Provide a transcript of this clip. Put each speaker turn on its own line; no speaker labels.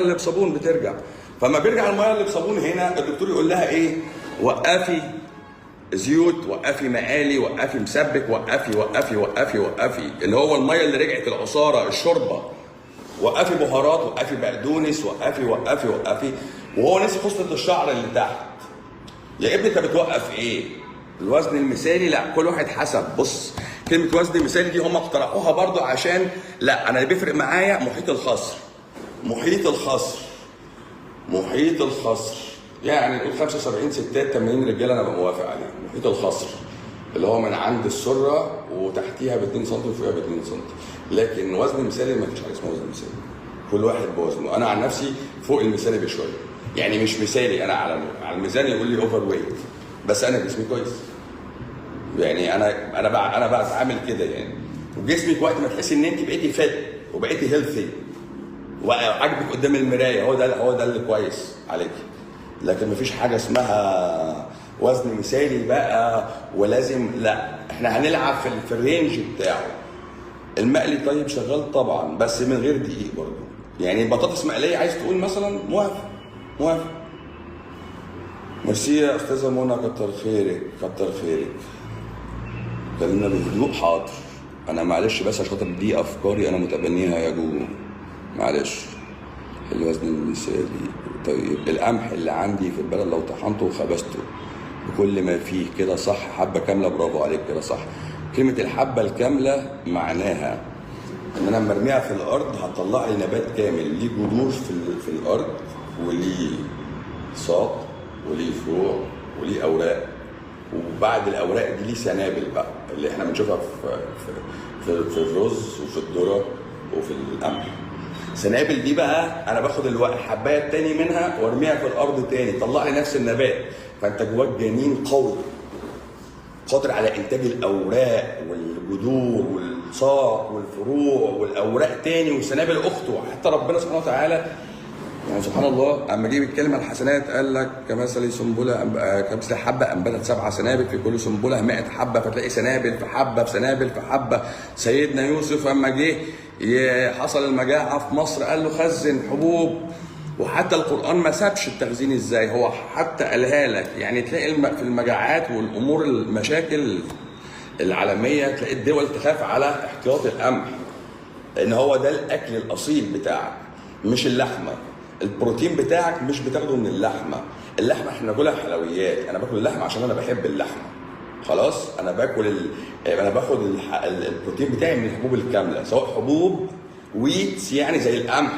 اللي بصابون بترجع. فما بيرجع الميه اللي بصابون هنا الدكتور يقول لها ايه؟ وقفي زيوت، وقفي مقالي، وقفي مسبك، وقفي وقفي وقفي وقفي، اللي هو الميه اللي رجعت العصاره الشوربه، وقفي بهارات، وقفي بقدونس، وقفي وقفي وقفي، وهو نسي خصله الشعر اللي تحت. يا ابني انت بتوقف ايه؟ الوزن المثالي؟ لا، كل واحد حسب. بص، كلمه وزن مثالي دي هم اخترعوها برضو عشان لا، انا اللي بيفرق معايا محيط الخصر. محيط الخصر، محيط الخصر يعني نقول 75 ستات 80 رجاله انا موافق عليه. محيط الخصر اللي هو من عند السره وتحتيها ب 2 سم وفوقها ب 2 سم. لكن وزن مثالي ما فيش حاجه اسمها وزن مثالي. كل واحد بوزنه. انا عن نفسي فوق المثالي بشويه. يعني مش مثالي، انا على الميزان يقول لي اوفر ويت، بس انا جسمي كويس. يعني انا بتعامل كده يعني. وجسمك وقت ما تحسي ان انت بقيتي فات وبقيتي هيلثي وعاجبك قدام المرايه، هو ده اللي كويس عليك. لكن مفيش حاجه اسمها وزن مثالي بقى ولازم، لا، احنا هنلعب في الرينج بتاعه. المقلي طيب شغال طبعا، بس من غير دقيق برضه. يعني البطاطس مقليه عايز تقول مثلا موافق. ميرسي يا استاذه منى، كتر خيرك كتر خيرك. كلمنا بهدوء. حاضر. انا معلش بس عشان خاطر دي افكاري انا متبنيها يا جوجو، معلش. الوزن المثالي طيب. القمح اللي عندي في البلد لو طحنته وخبزته بكل ما فيه كده صح، حبه كامله، برافو عليك كده صح. كلمه الحبه الكامله معناها ان انا لما ارميها في الارض هتطلع لي نبات كامل ليه جذور في الارض، وليه ساق، وليه فروع، وليه اوراق، وبعد الاوراق دي ليه سنابل بقى اللي احنا بنشوفها في الرز وفي الذره وفي القمح. سنابل دي بقى انا باخد الحبايه التاني منها وارميها في الارض تاني، طلع لي نفس النبات. فانت جواك جنين قوي قادر على انتاج الاوراق والجذور والساق والفروع والاوراق تاني وسنابل اخته. حتى ربنا سبحانه وتعالى يعني سبحان الله اما جه بيتكلم عن الحسنات قال لك كمثل سنبله، كمثل حبه انبتت 7 سنابل في كل سنبله 100 حبه، فتلاقي سنابل في حبه في سنابل في حبه. سيدنا يوسف اما جه حصل المجاعه في مصر قال له خزن حبوب. وحتى القران ما سابش التخزين ازاي، هو حتى قالها لك. يعني تلاقي في المجاعات والامور المشاكل العالميه تلاقي الدول تخاف على احتياط القمح، لان هو ده الاكل الاصيل بتاعك مش اللحمه. البروتين بتاعك مش بتاخده من اللحمه. اللحمه احنا بناكلها حلويات، انا باكل اللحمه عشان انا بحب اللحمه. خلاص، انا باخد البروتين بتاعي من الحبوب الكامله، سواء حبوب ويتس يعني زي القمح